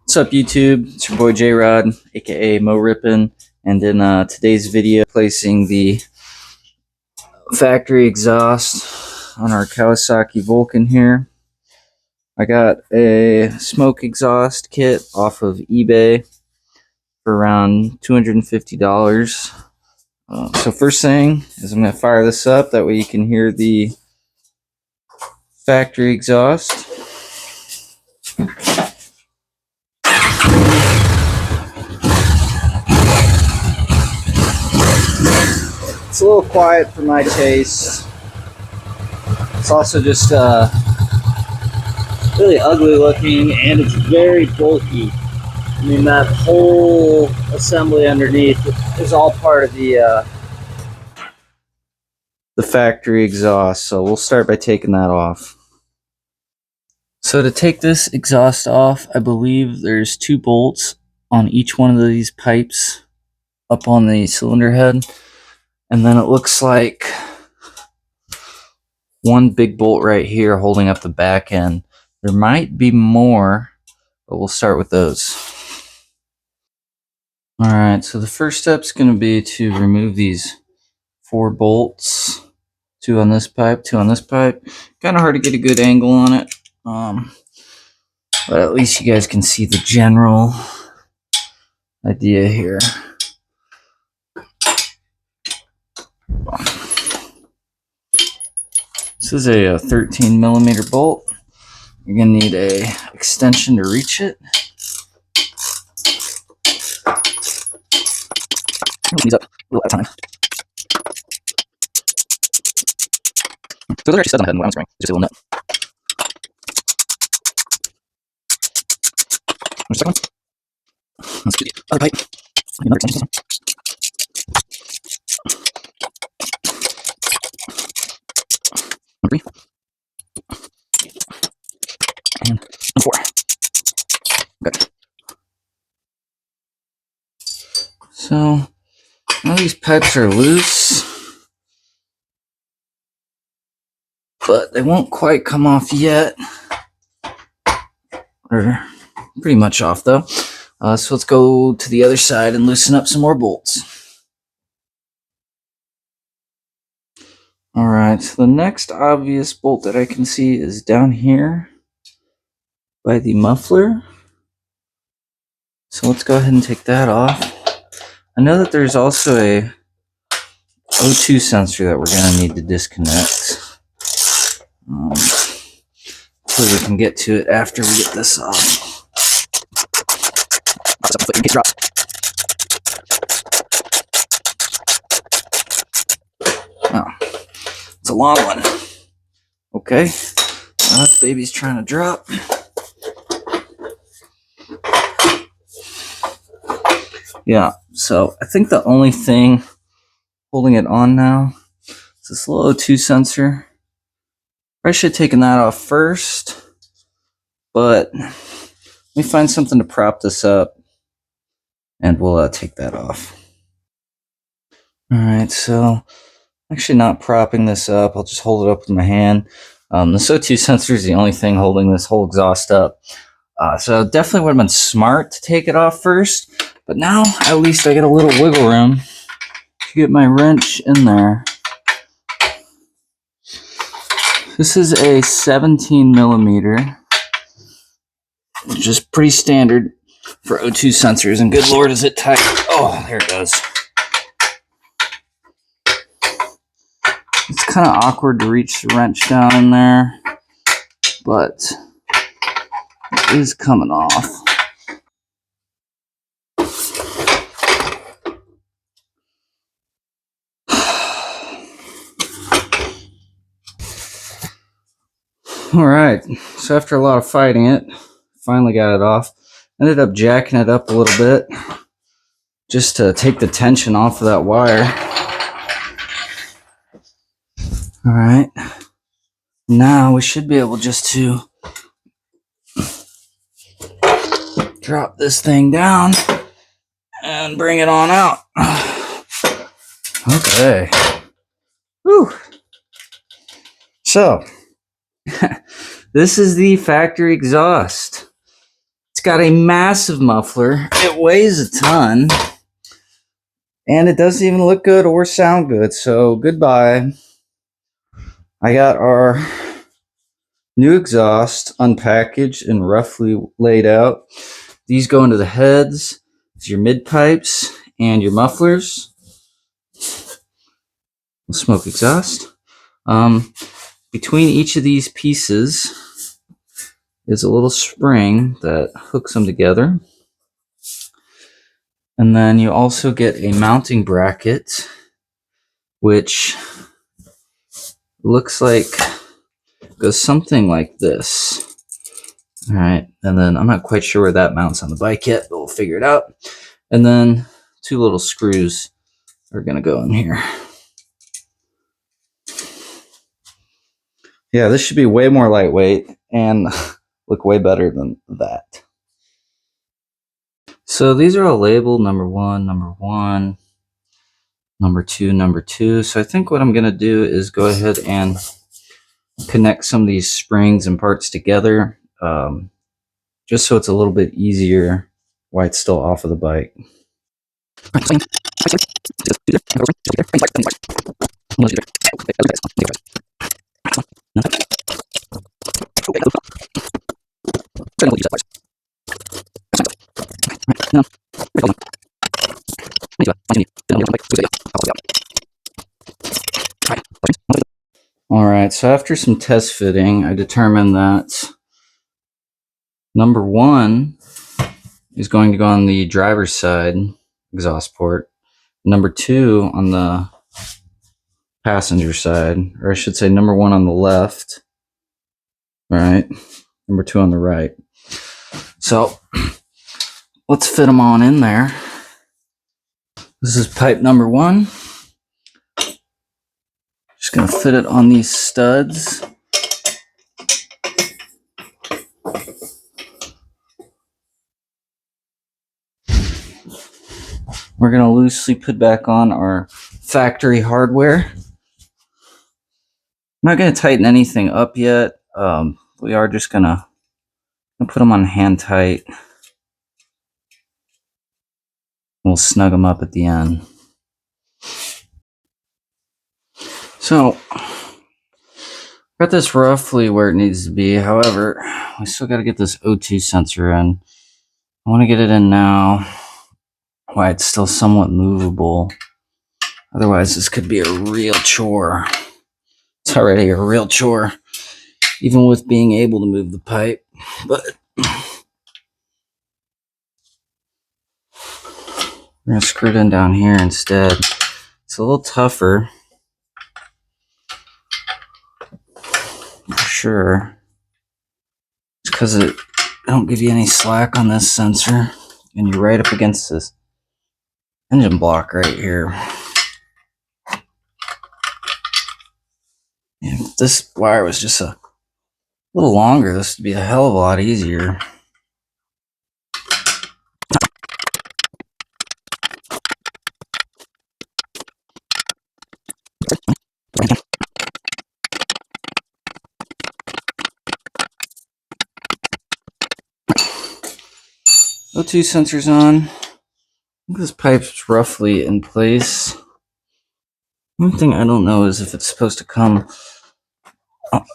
What's up, YouTube? It's your boy J-Rod, aka Mo Rippin', and in today's video, placing the factory exhaust on our Kawasaki Vulcan here. I got a smoke exhaust kit off of eBay for around $250. So first thing is I'm going to fire this up, that way you can hear the factory exhaust. It's a little quiet for my taste. It's also just really ugly looking, and it's very bulky. I mean, that whole assembly underneath is all part of the factory exhaust. So we'll start by taking that off. So to take this exhaust off, I believe there's 2 bolts on each one of these pipes up on the cylinder head. And then it looks like one big bolt right here holding up the back end. There might be more, but we'll start with those. Alright, so the first step is going to be to remove these 4 bolts. 2 on this pipe, 2 on this pipe. Kind of hard to get a good angle on it. But at least you guys can see the general idea here. This is a 13 millimeter bolt. You're going to need a extension to reach it. These up a little at a time. So those are actually studs on the head and what I'm spraying. It's just a little nut. There's the second one. Let's do the other pipe. Another extension system. Number 3. And number 4. Good. So now these pipes are loose, but they won't quite come off yet. They're pretty much off though. So let's go to the other side and loosen up some more bolts. Alright, so the next obvious bolt that I can see is down here by the muffler. So let's go ahead and take that off. I know that there's also a O2 sensor that we're going to need to disconnect. So we can get to it after we get this off. In case it drops. Oh, it's a long one. Okay, now this baby's trying to drop. Yeah, so I think the only thing holding it on now is this little O2 sensor. I should have taken that off first, but let me find something to prop this up and we'll take that off. Alright, so actually not propping this up. I'll just hold it up with my hand. This O2 sensor is the only thing holding this whole exhaust up. So definitely would have been smart to take it off first, but now at least I get a little wiggle room to get my wrench in there. This is a 17 millimeter, which is pretty standard for O2 sensors, and good lord is it tight. Oh, there it goes. It's kind of awkward to reach the wrench down in there, but it is coming off. Alright, so after a lot of fighting it, finally got it off. Ended up jacking it up a little bit just to take the tension off of that wire. Alright, now we should be able just to drop this thing down and bring it on out. Okay. Whew. So, this is the factory exhaust. It's got a massive muffler. It weighs a ton. And it doesn't even look good or sound good. So goodbye. I got our new exhaust unpackaged and roughly laid out. These go into the heads. It's your mid pipes and your mufflers. Smoke exhaust. Between each of these pieces is a little spring that hooks them together. And then you also get a mounting bracket, which looks like goes something like this. All right, and then I'm not quite sure where that mounts on the bike yet, but we'll figure it out. And then 2 little screws are gonna go in here. Yeah, this should be way more lightweight and look way better than that. So these are all labeled number 1, number 1, number 2, number 2. So I think what I'm gonna do is go ahead and connect some of these springs and parts together, just so it's a little bit easier while it's still off of the bike. All right, so after some test fitting, I determined that number 1 is going to go on the driver's side exhaust port. Number 2 on the passenger side, or I should say number 1 on the left. All right, number 2 on the right. So let's fit them on in there. This is pipe number 1. Just gonna fit it on these studs. We're gonna loosely put back on our factory hardware. I'm not gonna tighten anything up yet. We are just gonna put them on hand tight. We'll snug them up at the end. So, got this roughly where it needs to be. However, we still got to get this O2 sensor in. I want to get it in now while it's still somewhat movable. Otherwise, this could be a real chore. It's already a real chore, even with being able to move the pipe. But we're going to screw it in down here instead. It's a little tougher, for sure. It's because it don't give you any slack on this sensor, and you're right up against this engine block right here. If this wire was just a little longer, this would be a hell of a lot easier. O2 sensors on. I think this pipe's roughly in place. One thing I don't know is if it's supposed to come on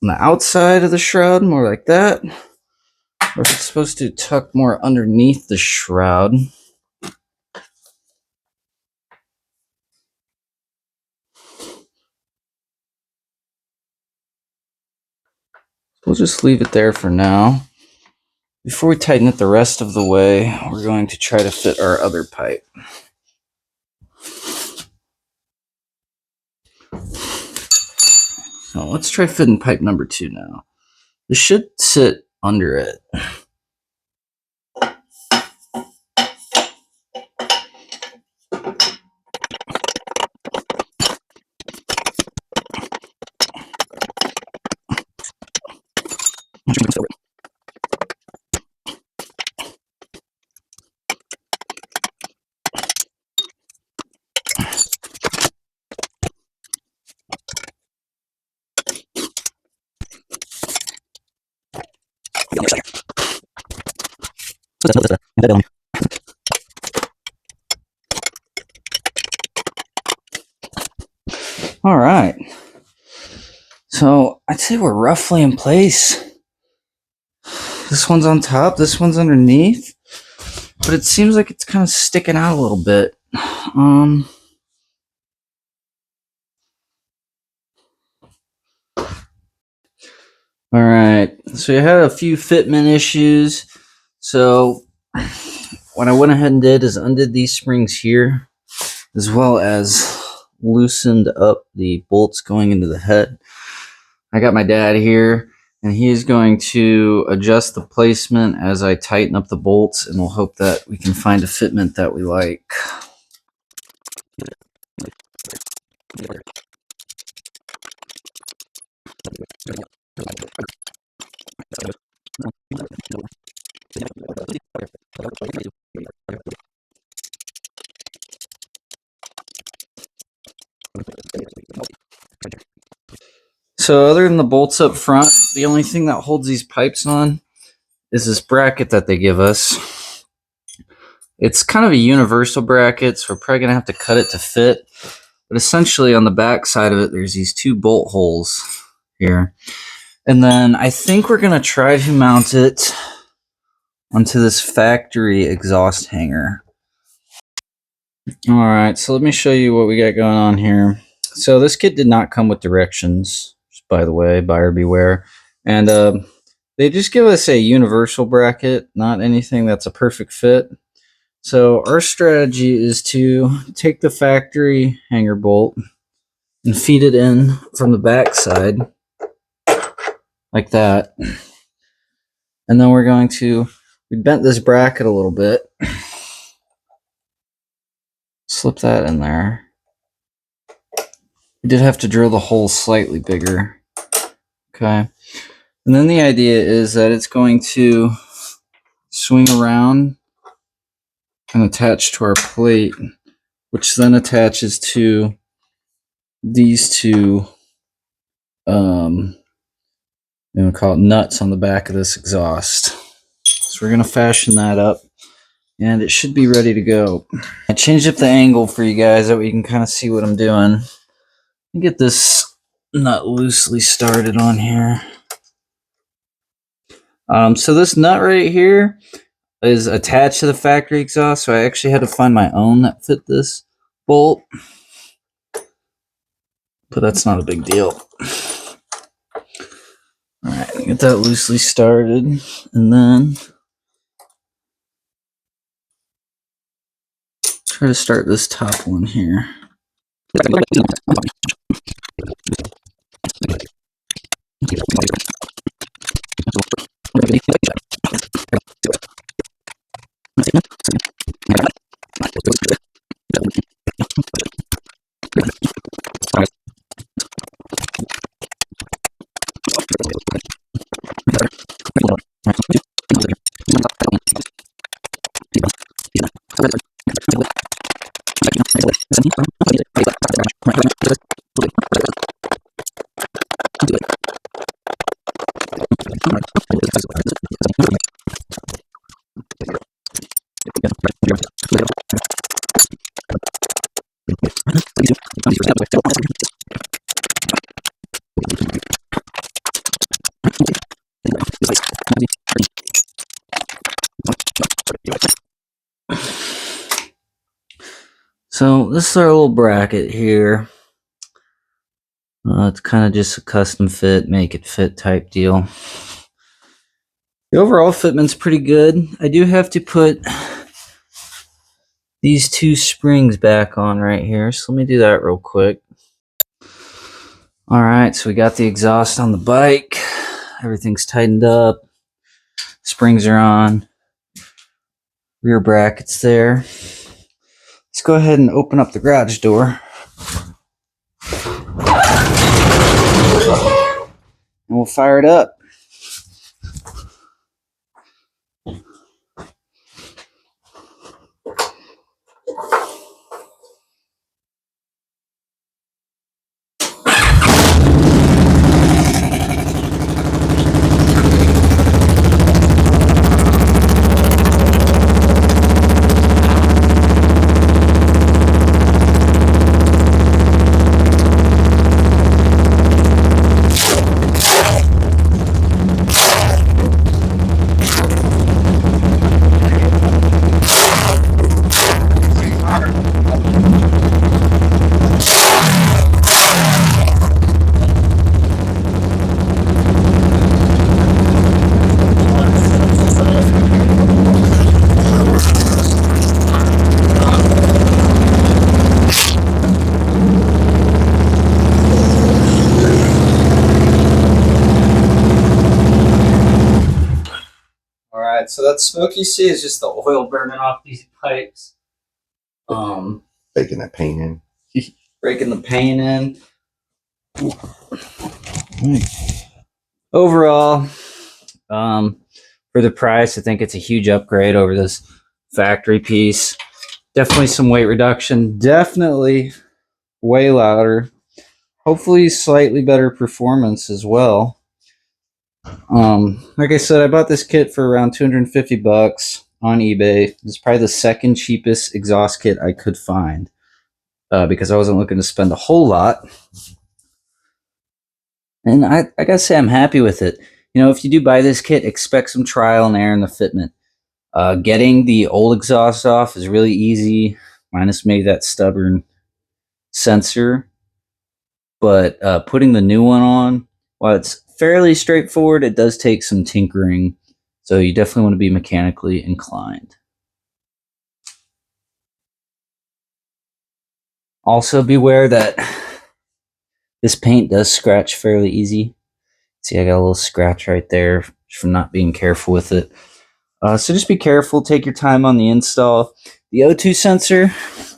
the outside of the shroud, more like that, or if it's supposed to tuck more underneath the shroud. We'll just leave it there for now. Before we tighten it the rest of the way, we're going to try to fit our other pipe. So let's try fitting pipe number 2 now. This should sit under it. All right. So I'd say we're roughly in place. This one's on top, this one's underneath, but it seems like it's kind of sticking out a little bit. All right, so you had a few fitment issues. So what I went ahead and did is undid these springs here, as well as loosened up the bolts going into the head. I got my dad here, and he is going to adjust the placement as I tighten up the bolts, and we'll hope that we can find a fitment that we like. So other than the bolts up front, the only thing that holds these pipes on is this bracket that they give us. It's kind of a universal bracket, so we're probably going to have to cut it to fit. But essentially on the back side of it, there's these two bolt holes here. And then I think we're going to try to mount it onto this factory exhaust hanger. All right, so let me show you what we got going on here. So this kit did not come with directions, just by the way, buyer beware. And they just give us a universal bracket, not anything that's a perfect fit. So our strategy is to take the factory hanger bolt and feed it in from the back side, like that. And then we're going to, we bent this bracket a little bit. Slip that in there. We did have to drill the hole slightly bigger. Okay. And then the idea is that it's going to swing around and attach to our plate, which then attaches to these two, call it nuts on the back of this exhaust. So we're going to fashion that up, and it should be ready to go. I changed up the angle for you guys that we can kind of see what I'm doing. Get this nut loosely started on here. So this nut right here is attached to the factory exhaust, so I actually had to find my own that fit this bolt, but that's not a big deal. All right, get that loosely started, and then try to start this top one here. So this is our little bracket here. It's kind of just a custom fit, make it fit type deal. The overall fitment's pretty good. I do have to put these two springs back on right here, so let me do that real quick. All right, so we got the exhaust on the bike. Everything's tightened up. Springs are on. Rear bracket's there. Let's go ahead and open up the garage door. And we'll fire it up. so that smoke you see is just the oil burning off these pipes. Breaking that paint in. Breaking the paint in. Overall, for the price, I think it's a huge upgrade over this factory piece. Definitely some weight reduction. Definitely way louder. Hopefully slightly better performance as well. Like I said, I bought this kit for around 250 bucks on eBay. It's probably the second cheapest exhaust kit I could find because I wasn't looking to spend a whole lot. And I gotta say, I'm happy with it. You know, if you do buy this kit, expect some trial and error in the fitment. Getting the old exhaust off is really easy, minus maybe that stubborn sensor. But putting the new one on, while it's fairly straightforward, it does take some tinkering. So you definitely want to be mechanically inclined. Also beware that this paint does scratch fairly easy. See, I got a little scratch right there from not being careful with it. So just be careful, take your time on the install. The O2 sensor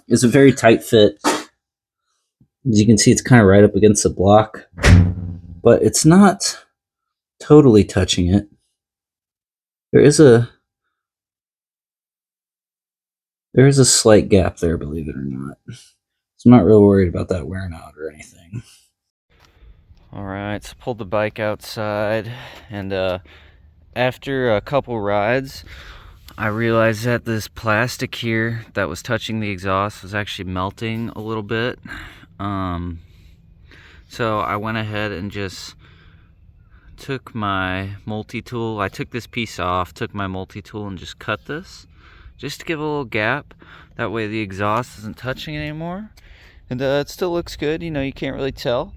is a very tight fit. As you can see, it's kind of right up against the block, but it's not totally touching it. There is a slight gap there, believe it or not. So I'm not real worried about that wearing out or anything. Alright, so pulled the bike outside, and after a couple rides, I realized that this plastic here that was touching the exhaust was actually melting a little bit. So I went ahead and just took my multi-tool. I took this piece off, took my multi-tool and just cut this, just to give a little gap. That way the exhaust isn't touching it anymore. And it still looks good, you know, you can't really tell.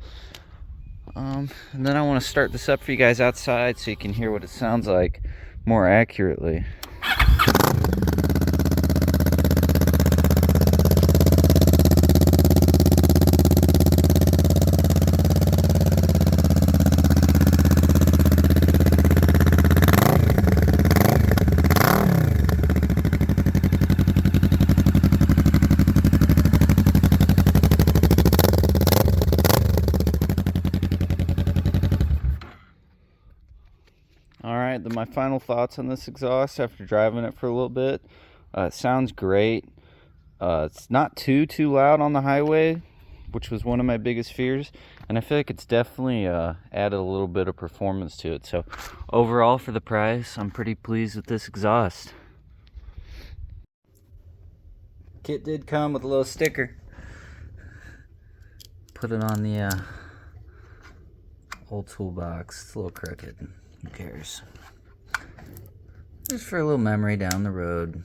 And then I want to start this up for you guys outside so you can hear what it sounds like more accurately. Alright, my final thoughts on this exhaust after driving it for a little bit. It sounds great. It's not too loud on the highway, which was one of my biggest fears. And I feel like it's definitely added a little bit of performance to it. So overall, for the price, I'm pretty pleased with this exhaust. Kit did come with a little sticker. Put it on the old toolbox. It's a little crooked. Who cares? Just for a little memory down the road.